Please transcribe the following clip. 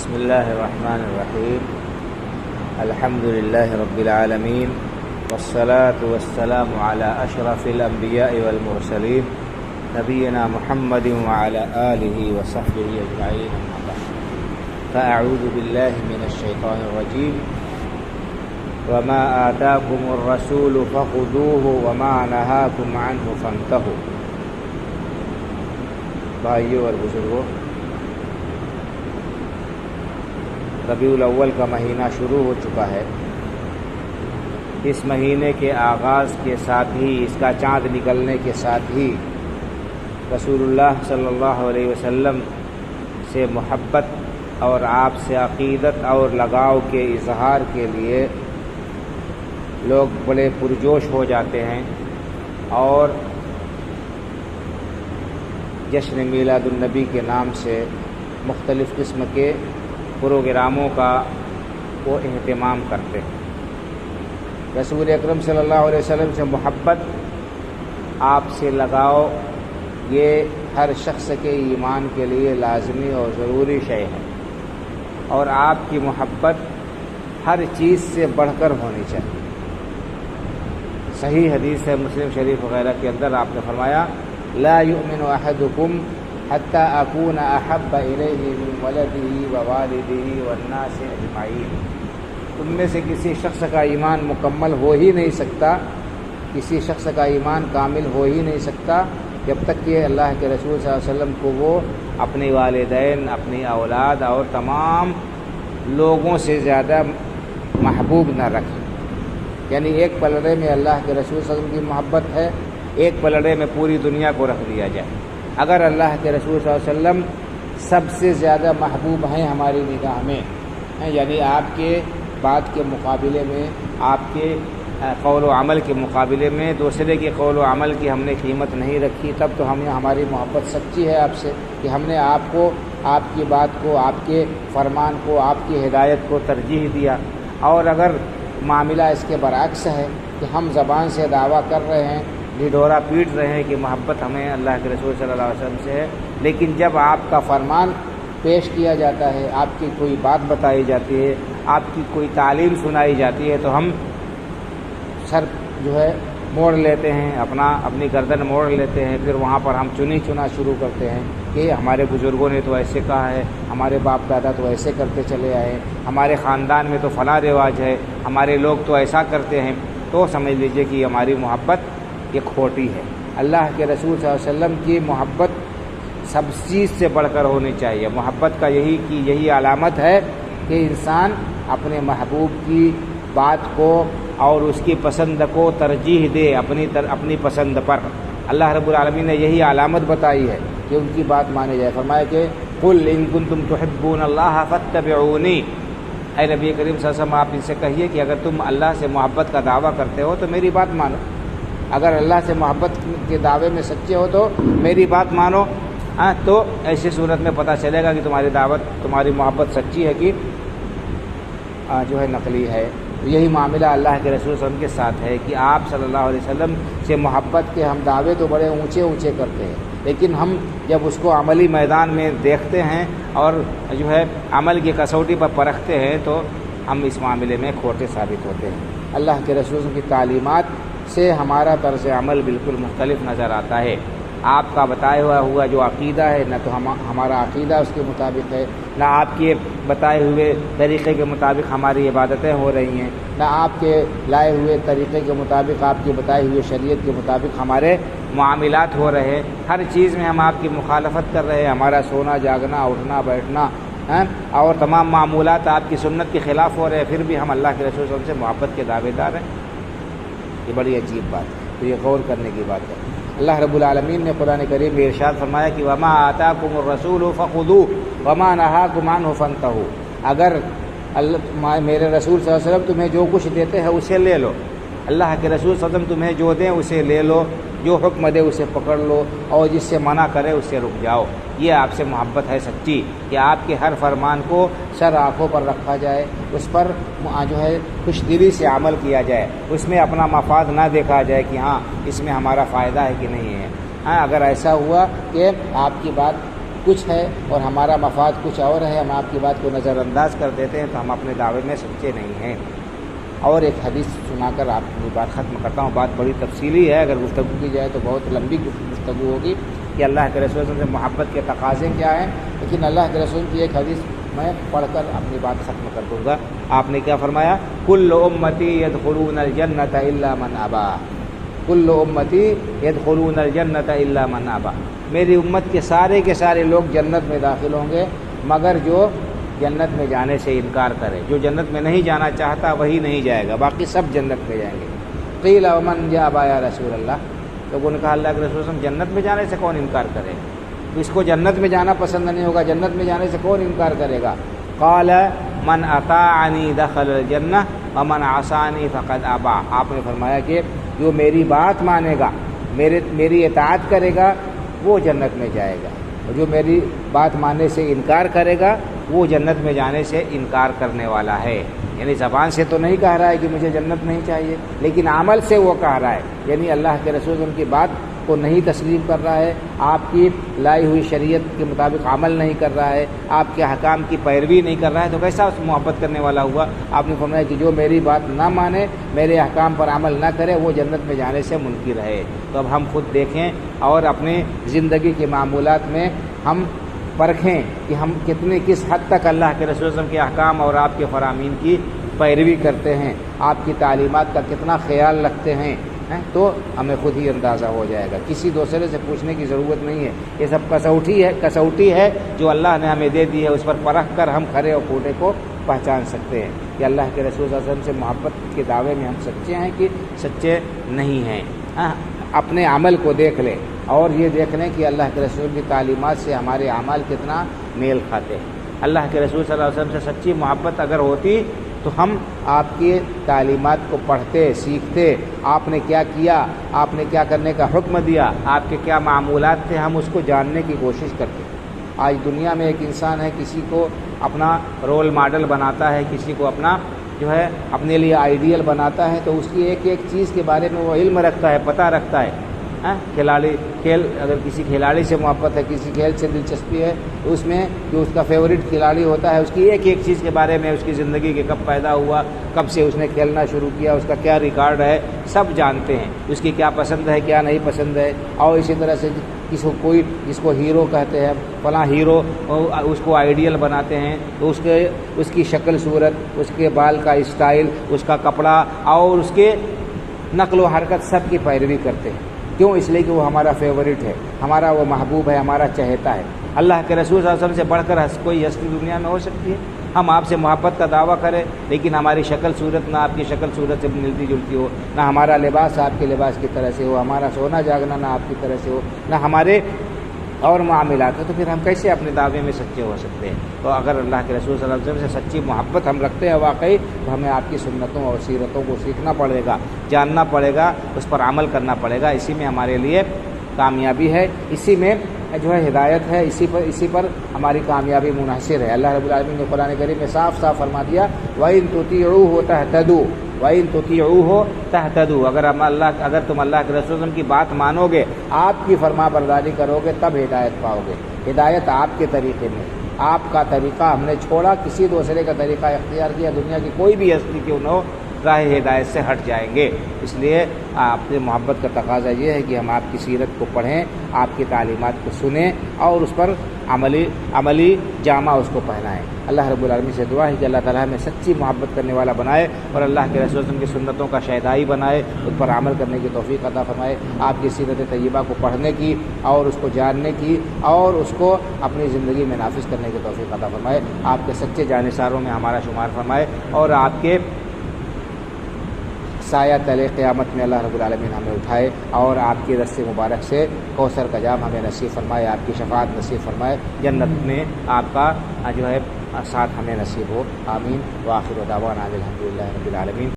بسم الله الرحمن الرحيم. الحمد لله رب العالمين، والصلاة والسلام على أشرف الأنبياء والمرسلين نبينا محمد وعلى آله وصحبه أجمعين. أما بعد، فأعوذ بالله من الشيطان الرجيم. وما آتاكم الرسول فخذوه وما نهاكم عنه فانتهوا. بھائیو اور بزرگوں، ربیع الاول کا مہینہ شروع ہو چکا ہے۔ اس مہینے کے آغاز کے ساتھ ہی، اس کا چاند نکلنے کے ساتھ ہی رسول اللہ صلی اللہ علیہ وسلم سے محبت اور آپ سے عقیدت اور لگاؤ کے اظہار کے لیے لوگ بڑے پرجوش ہو جاتے ہیں اور جشن میلاد النبی کے نام سے مختلف قسم کے پروگراموں کا وہ اہتمام کرتے ہیں۔ رسول اکرم صلی اللہ علیہ وسلم سے محبت، آپ سے لگاؤ، یہ ہر شخص کے ایمان کے لیے لازمی اور ضروری شے ہے، اور آپ کی محبت ہر چیز سے بڑھ کر ہونی چاہیے۔ صحیح حدیث ہے مسلم شریف وغیرہ کے اندر آپ نے فرمایا، لا یؤمن احدکم حتی اکون احب الیہ من ولدہ ووالدہ والناس اجمعین۔ تم میں سے کسی شخص کا ایمان مکمل ہو ہی نہیں سکتا، کسی شخص کا ایمان کامل ہو ہی نہیں سکتا جب تک کہ اللہ کے رسول صلی اللہ علیہ وسلم کو وہ اپنے والدین، اپنی اولاد اور تمام لوگوں سے زیادہ محبوب نہ رکھے۔ یعنی ایک پلڑے میں اللہ کے رسول صلی اللہ علیہ وسلم کی محبت ہے، ایک پلڑے میں پوری دنیا کو رکھ دیا جائے۔ اگر اللہ کے رسول صلی اللہ علیہ وسلم سب سے زیادہ محبوب ہیں ہماری نگاہ میں، یعنی آپ کے بات کے مقابلے میں، آپ کے قول و عمل کے مقابلے میں دوسرے کے قول و عمل کی ہم نے قیمت نہیں رکھی، تب تو ہماری محبت سچی ہے آپ سے کہ ہم نے آپ کو، آپ کی بات کو، آپ کے فرمان کو، آپ کی ہدایت کو ترجیح دیا۔ اور اگر معاملہ اس کے برعکس ہے کہ ہم زبان سے دعویٰ کر رہے ہیں، ڈھڈورا پیٹ رہے ہیں کہ محبت ہمیں اللہ کے رسول صلی اللہ علیہ وسلم سے ہے، لیکن جب آپ کا فرمان پیش کیا جاتا ہے، آپ کی کوئی بات بتائی جاتی ہے، آپ کی کوئی تعلیم سنائی جاتی ہے، تو ہم سر جو ہے موڑ لیتے ہیں، اپنی گردن موڑ لیتے ہیں، پھر وہاں پر ہم چنا شروع کرتے ہیں کہ ہمارے بزرگوں نے تو ایسے کہا ہے، ہمارے باپ دادا تو ایسے کرتے چلے آئے، ہمارے خاندان میں تو فلاں رواج ہے، ہمارے لوگ تو ایسا کرتے ہیں۔ تو سمجھ لیجئے کہ ہماری محبت یہ کھوٹی ہے۔ اللہ کے رسول صلی اللہ علیہ وسلم کی محبت سب چیز سے بڑھ کر ہونی چاہیے۔ محبت کا یہی علامت ہے کہ انسان اپنے محبوب کی بات کو اور اس کی پسند کو ترجیح دے اپنی پسند پر۔ اللہ رب العالمین نے یہی علامت بتائی ہے کہ ان کی بات مانی جائے۔ فرمایا کہ قل ان کنتم تحبون اللہ فاتبعونی، اے نبی کریم صلی اللہ علیہ وسلم آپ ان سے کہیے کہ اگر تم اللہ سے محبت کا دعویٰ کرتے ہو تو میری بات مانو، اگر اللہ سے محبت کے دعوے میں سچے ہو تو میری بات مانو۔ تو ایسی صورت میں پتہ چلے گا کہ تمہاری محبت سچی ہے کہ جو ہے نقلی ہے۔ یہی معاملہ اللہ کے رسول صلی اللہ علیہ وسلم کے ساتھ ہے کہ آپ صلی اللہ علیہ وسلم سے محبت کے ہم دعوے تو بڑے اونچے کرتے ہیں، لیکن ہم جب اس کو عملی میدان میں دیکھتے ہیں اور جو ہے عمل کی کسوٹی پر پرکھتے ہیں تو ہم اس معاملے میں کھوٹے ثابت ہوتے ہیں۔ اللہ کے رسول کی تعلیمات سے ہمارا طرز عمل بالکل مختلف نظر آتا ہے۔ آپ کا بتایا ہوا جو عقیدہ ہے، نہ تو ہمارا عقیدہ اس کے مطابق ہے، نہ آپ کے بتائے ہوئے طریقے کے مطابق ہماری عبادتیں ہو رہی ہیں، نہ آپ کے لائے ہوئے طریقے کے مطابق، آپ کی بتائی ہوئے شریعت کے مطابق ہمارے معاملات ہو رہے ہیں۔ ہر چیز میں ہم آپ کی مخالفت کر رہے ہیں، ہمارا سونا جاگنا، اٹھنا بیٹھنا اور تمام معمولات آپ کی سنت کے خلاف ہو رہے ہیں، پھر بھی ہم اللہ کے رسول صلی اللہ علیہ وسلم سے محبت کے دعوے دار ہیں۔ یہ بڑی عجیب بات ہے، تو یہ غور کرنے کی بات ہے۔ اللہ رب العالمین نے قرآن کریم میں ارشاد فرمایا کہ وما آتاکم الرسول فخذوہ وما نہاکم عنہ فانتہوا، اگر میرے رسول صلی اللہ علیہ وسلم تمہیں جو کچھ دیتے ہیں اسے لے لو، اللہ کے رسول صلی اللہ علیہ وسلم تمہیں جو دیں اسے لے لو، جو حکم دے اسے پکڑ لو، اور جس سے منع کرے اس سے رک جاؤ۔ یہ آپ سے محبت ہے سچی کہ آپ کے ہر فرمان کو سر آنکھوں پر رکھا جائے، اس پر جو ہے خوش دلی سے عمل کیا جائے، اس میں اپنا مفاد نہ دیکھا جائے کہ ہاں اس میں ہمارا فائدہ ہے کہ نہیں ہے۔ اگر ایسا ہوا کہ آپ کی بات کچھ ہے اور ہمارا مفاد کچھ اور ہے، ہم آپ کی بات کو نظر انداز کر دیتے ہیں تو ہم اپنے دعوے میں سچے نہیں ہیں۔ اور ایک حدیث سنا کر آپ کی بات ختم کرتا ہوں۔ بات بڑی تفصیلی ہے، اگر گفتگو کی جائے تو بہت لمبی گفتگو ہوگی کہ اللہ کے رسول سے محبت کے تقاضے کیا ہیں، لیکن اللہ کے رسول کی ایک حدیث میں پڑھ کر اپنی بات ختم کر دوں گا۔ آپ نے کیا فرمایا؟ کل امتی یدخلون الجنۃ الا من ابا، کل امتی یدخلون الجنۃ الا من ابا، میری امت کے سارے لوگ جنت میں داخل ہوں گے مگر جو جنت میں جانے سے انکار کرے۔ جو جنت میں نہیں جانا چاہتا وہی نہیں جائے گا، باقی سب جنت میں جائیں گے۔ قیل ومن یابا یا رسول اللہ، لوگوں نے کہا اللہ کے رسول صلی اللہ علیہ وسلم جنت میں جانے سے کون انکار کرے گا؟ اس کو جنت میں جانا پسند نہیں ہوگا، جنت میں جانے سے کون انکار کرے گا؟ قال من اطاعنی دخل الجنہ ومن عصانی فقد ابا، آپ نے فرمایا کہ جو میری بات مانے گا، میری اطاعت کرے گا وہ جنت میں جائے گا، اور جو میری بات ماننے سے انکار کرے گا وہ جنت میں جانے سے انکار کرنے والا ہے۔ یعنی زبان سے تو نہیں کہہ رہا ہے کہ مجھے جنت نہیں چاہیے، لیکن عمل سے وہ کہہ رہا ہے، یعنی اللہ کے رسول ان کی بات کو نہیں تسلیم کر رہا ہے، آپ کی لائی ہوئی شریعت کے مطابق عمل نہیں کر رہا ہے، آپ کے احکام کی پیروی نہیں کر رہا ہے، تو کیسا اس محبت کرنے والا ہوا؟ آپ نے فرمایا کہ جو میری بات نہ مانے، میرے احکام پر عمل نہ کرے، وہ جنت میں جانے سے منکر ہے۔ تو اب ہم خود دیکھیں اور اپنے زندگی کے معمولات میں ہم پرکھیں کہ ہم کس حد تک اللہ کے رسول صلی اللہ علیہ وسلم کے احکام اور آپ کے فرامین کی پیروی کرتے ہیں، آپ کی تعلیمات کا کتنا خیال رکھتے ہیں، تو ہمیں خود ہی اندازہ ہو جائے گا۔ کسی دوسرے سے پوچھنے کی ضرورت نہیں ہے، یہ سب کسوٹی ہے جو اللہ نے ہمیں دے دی ہے، اس پر پرکھ کر ہم کھرے اور کھوٹے کو پہچان سکتے ہیں کہ اللہ کے رسول صلی اللہ علیہ وسلم سے محبت کے دعوے میں ہم سچے ہیں کہ سچے نہیں ہیں۔ اپنے عمل کو دیکھ لیں اور یہ دیکھ لیں کہ اللہ کے رسول کی تعلیمات سے ہمارے اعمال کتنا میل کھاتے ہیں۔ اللہ کے رسول صلی اللہ علیہ وسلم سے سچی محبت اگر ہوتی تو ہم آپ کی تعلیمات کو پڑھتے، سیکھتے، آپ نے کیا کیا، آپ نے کیا کرنے کا حکم دیا، آپ کے کیا معمولات تھے، ہم اس کو جاننے کی کوشش کرتے۔ آج دنیا میں ایک انسان ہے، کسی کو اپنا رول ماڈل بناتا ہے، کسی کو اپنا اپنے لیے آئیڈیل بناتا ہے، تو اس کی ایک ایک چیز کے بارے میں وہ علم رکھتا ہے، پتہ رکھتا ہے۔ اگر کسی کھلاڑی سے محبت ہے، کسی کھیل سے دلچسپی ہے، تو اس میں جو اس کا فیورٹ کھلاڑی ہوتا ہے اس کی ایک ایک چیز کے بارے میں، اس کی زندگی کے کب پیدا ہوا، کب سے اس نے کھیلنا شروع کیا، اس کا کیا ریکارڈ ہے، سب جانتے ہیں، اس کی کیا پسند ہے، کیا نہیں پسند ہے۔ اور اسی طرح سے جس کو ہیرو کہتے ہیں، فلاں ہیرو، اس کو آئیڈیل بناتے ہیں، تو اس کی شکل صورت، اس کے بال کا اسٹائل، اس کا کپڑا اور اس کے نقل و حرکت سب کی پیروی کرتے ہیں۔ کیوں؟ اس لیے کہ وہ ہمارا فیورٹ ہے، ہمارا وہ محبوب ہے، ہمارا چہیتا ہے۔ اللہ کے رسول صلی اللہ علیہ وسلم سے بڑھ کر کوئی ہستی دنیا میں ہو سکتی ہے؟ ہم آپ سے محبت کا دعویٰ کریں لیکن ہماری شکل صورت نہ آپ کی شکل صورت سے ملتی جلتی ہو، نہ ہمارا لباس آپ کے لباس کی طرح سے ہو، ہمارا سونا جاگنا نہ آپ کی طرح سے ہو، نہ ہمارے اور معاملات ہیں، تو پھر ہم کیسے اپنے دعوے میں سچے ہو سکتے ہیں؟ تو اگر اللہ کے رسول صلی اللہ علیہ وسلم سے سچی محبت ہم رکھتے ہیں واقعی، تو ہمیں آپ کی سنتوں اور سیرتوں کو سیکھنا پڑے گا، جاننا پڑے گا، اس پر عمل کرنا پڑے گا۔ اسی میں ہمارے لیے کامیابی ہے، اسی میں ہدایت ہے، اسی پر ہماری کامیابی منحصر ہے۔ اللہ رب العالمین نے قرآن کریم میں صاف صاف فرما دیا، وَإِن تُطِيعُوهُ تَهْتَدُوا وَإِن تُطِيعُوهُ تَهْتَدُوا، اگر تم اللہ کے رسول کی بات مانو گے، آپ کی فرما برداری کرو گے، تب ہدایت پاؤ گے۔ ہدایت آپ کے طریقے میں، آپ کا طریقہ ہم نے چھوڑا، کسی دوسرے کا طریقہ اختیار کیا، دنیا کی کوئی بھی ہستی کیوں نہ ہو، راہ ہدایت سے ہٹ جائیں گے۔ اس لیے آپ سے محبت کا تقاضا یہ ہے کہ ہم آپ کی سیرت کو پڑھیں، آپ کی تعلیمات کو سنیں اور اس پر عملی جامہ اس کو پہنائیں۔ اللہ رب العالمین سے دعا ہے کہ اللہ تعالیٰ ہمیں سچی محبت کرنے والا بنائے اور اللہ کے رسول کی سنتوں کا شہدائی بنائے، اس پر عمل کرنے کی توفیق عطا فرمائے، آپ کی سیرت طیبہ کو پڑھنے کی اور اس کو جاننے کی اور اس کو اپنی زندگی میں نافذ کرنے کی توفیق عطا فرمائے، آپ کے سچے جانثاروں میں ہمارا شمار فرمائے اور آپ کے سایہ تلے قیامت میں اللہ رب العالمین ہمیں اٹھائے اور آپ کی رس مبارک سے کوثر کا جام ہمیں نصیب فرمائے، آپ کی شفاعت نصیب فرمائے، جنت میں آپ کا ساتھ ہمیں نصیب ہو، آمین۔ وآخر دعوانا الحمدللہ رب العالمین۔